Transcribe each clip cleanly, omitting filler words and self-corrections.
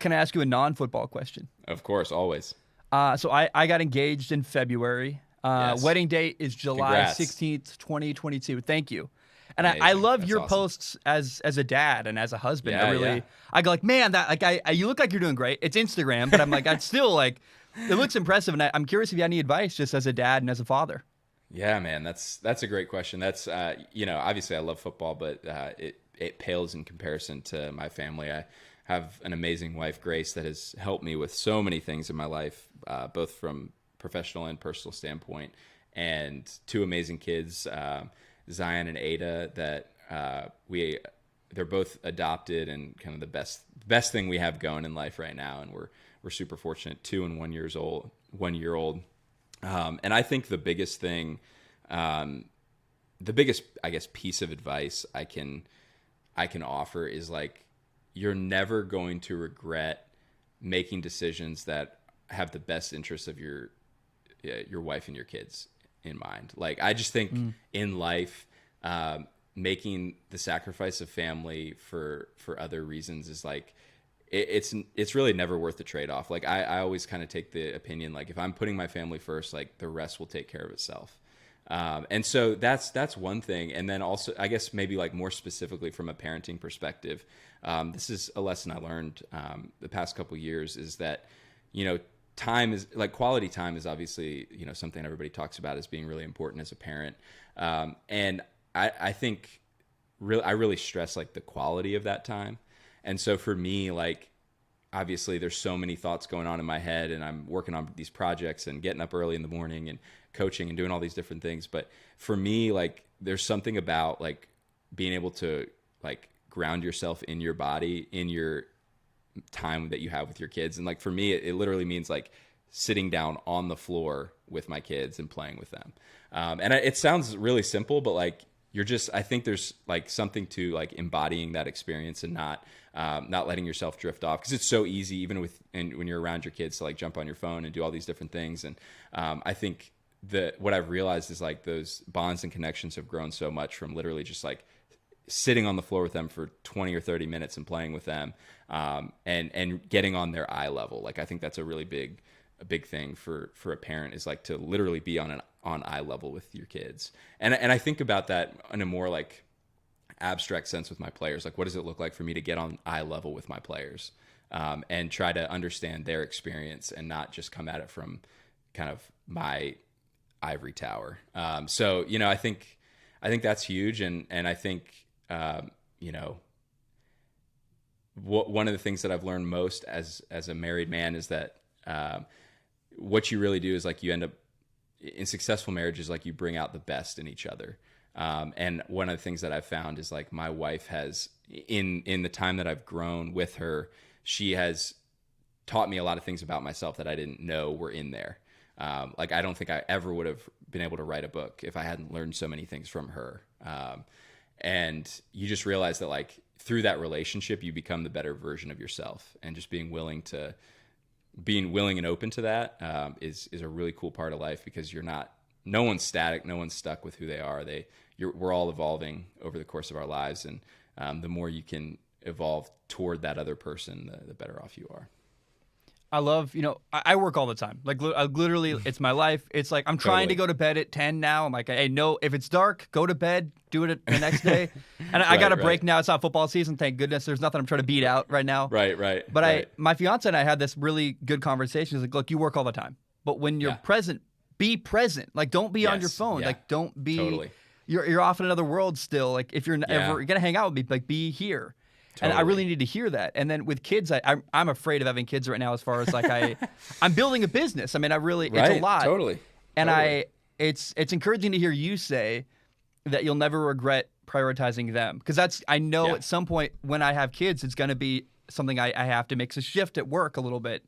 can I ask you a non-football question? Of course, always. So I got engaged in February. Yes. Wedding date is July Congrats. 16th, 2022. Thank you. And I Amazing. love That's your awesome. posts as a dad and as a husband. Yeah. I go like, man, that like you look like you're doing great. It's Instagram, but I'm like, I'd still like, it looks impressive. And I'm curious if you had any advice just as a dad and as a father. Yeah, man, that's a great question. That's obviously I love football, but it pales in comparison to my family. I have an amazing wife, Grace, that has helped me with so many things in my life, both from professional and personal standpoint, and two amazing kids, Zion and Ada, that they're both adopted and kind of the best thing we have going in life right now, and we're super fortunate. 2 and 1 years old, 1 year old. And I think the biggest thing, I guess, piece of advice I can offer is like, you're never going to regret making decisions that have the best interests of your wife and your kids in mind. Like, I just think in life, making the sacrifice of family for other reasons is like, it's really never worth the trade-off. Like, I always kind of take the opinion, like, if I'm putting my family first, like, the rest will take care of itself. And so that's one thing. And then also, I guess maybe like more specifically from a parenting perspective, this is a lesson I learned the past couple of years, is that, time is like, quality time is obviously, something everybody talks about as being really important as a parent. And I think I really stress like the quality of that time. And so for me, like, obviously there's so many thoughts going on in my head, and I'm working on these projects and getting up early in the morning and coaching and doing all these different things. But for me, like, there's something about like being able to like ground yourself in your body, in your time that you have with your kids. And like, for me, it literally means like sitting down on the floor with my kids and playing with them. And it sounds really simple, but like, I think there's like something to like embodying that experience and not letting yourself drift off, because it's so easy, even when you're around your kids, to like jump on your phone and do all these different things. And I think what I've realized is like those bonds and connections have grown so much from literally just like sitting on the floor with them for 20 or 30 minutes and playing with them, and getting on their eye level. Like, I think that's a really big thing for a parent, is like to literally be on eye level with your kids. And I think about that in a more like abstract sense with my players. Like, what does it look like for me to get on eye level with my players, and try to understand their experience and not just come at it from kind of my ivory tower. So, I think that's huge. And I think, one of the things that I've learned most as a married man is that, what you really do is like, you end up in successful marriages, like, you bring out the best in each other. And one of the things that I've found is like, my wife has, in the time that I've grown with her, she has taught me a lot of things about myself that I didn't know were in there. Like, I don't think I ever would have been able to write a book if I hadn't learned so many things from her. And you just realize that like, through that relationship, you become the better version of yourself, and just being willing and open to that is a really cool part of life, because no one's static, no one's stuck with who they are. We're all evolving over the course of our lives, and the more you can evolve toward that other person, the better off you are. I love, I work all the time. Like, literally, it's my life. It's like, I'm trying to go to bed at 10 now. I'm like, hey, no, if it's dark, go to bed, do it the next day. And I got a break now. It's not football season. Thank goodness. There's nothing I'm trying to beat out right now. Right. But my fiance and I had this really good conversation. He's like, look, you work all the time, but when you're present, be present. Like, don't be on your phone. Yeah. Like, don't be, Totally. You're off in another world still. Like, if you're ever going to hang out with me, like, be here. Totally. And I really need to hear that. And then with kids, I'm afraid of having kids right now, as far as like I'm building a business. I mean, it's a lot. Totally. And it's encouraging to hear you say that you'll never regret prioritizing them, because I know at some point when I have kids, it's going to be something I have to make a shift at work a little bit.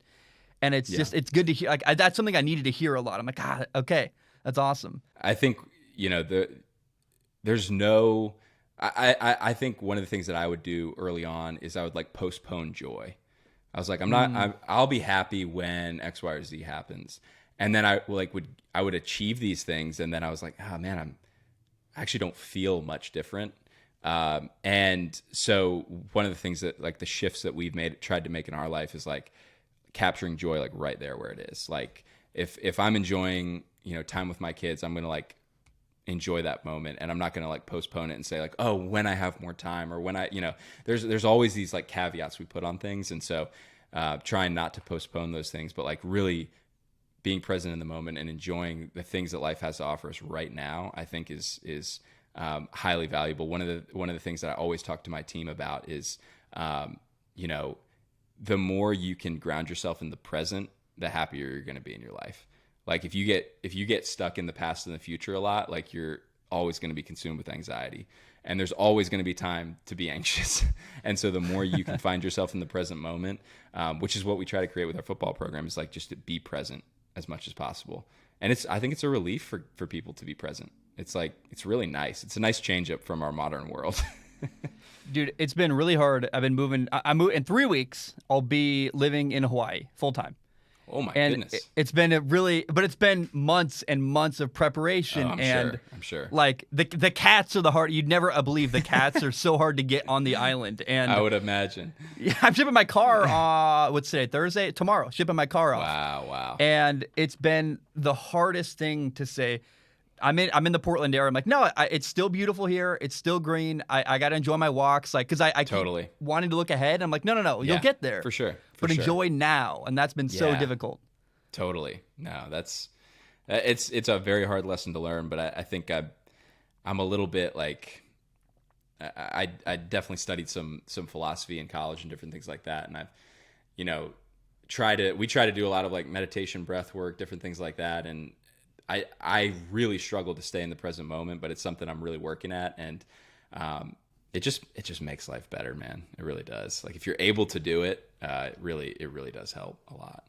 And it's just, it's good to hear. Like, that's something I needed to hear a lot. I'm like, God, okay, that's awesome. I think, there's no, I think one of the things that I would do early on is I would like postpone joy. I was like, I'll be happy when X, Y, or Z happens. And then I would achieve these things. And then I was like, oh man, I actually don't feel much different. And so one of the things that like the shifts that we've tried to make in our life is like capturing joy, like right there where it is. Like if I'm enjoying, time with my kids, I'm going to like enjoy that moment, and I'm not going to like postpone it and say like, oh, when I have more time, or when there's always these like caveats we put on things. And so trying not to postpone those things, but like really being present in the moment and enjoying the things that life has to offer us right now, I think is highly valuable. One of the things that I always talk to my team about is, the more you can ground yourself in the present, the happier you're going to be in your life. Like if you get stuck in the past and the future a lot, like you're always going to be consumed with anxiety, and there's always going to be time to be anxious. And so the more you can find yourself in the present moment, which is what we try to create with our football program, is like just to be present as much as possible. And I think it's a relief for people to be present. It's like, it's really nice. It's a nice change up from our modern world. Dude, it's been really hard. I've been moving. I moved in 3 weeks. I'll be living in Hawaii full time. Oh my goodness. It's been but it's been months and months of preparation. I'm sure. Like the cats are the hard. You'd never believe the cats are so hard to get on the island. And I would imagine. Yeah, I'm shipping my car. What's today? Thursday? Tomorrow. Shipping my car off. Wow. And it's been the hardest thing to say. I'm in the Portland area. I'm like, no, it's still beautiful here. It's still green. I got to enjoy my walks. Like, because I totally keep wanting to look ahead. I'm like, no, you'll get there. For sure. But enjoy now. And that's been so difficult. Totally. No, it's a very hard lesson to learn, but I think I'm a little bit like, I definitely studied some philosophy in college and different things like that. And I've, we try to do a lot of like meditation, breath work, different things like that. And I really struggle to stay in the present moment, but it's something I'm really working at. And it just makes life better, man. It really does. Like if you're able to do it, it really does help a lot.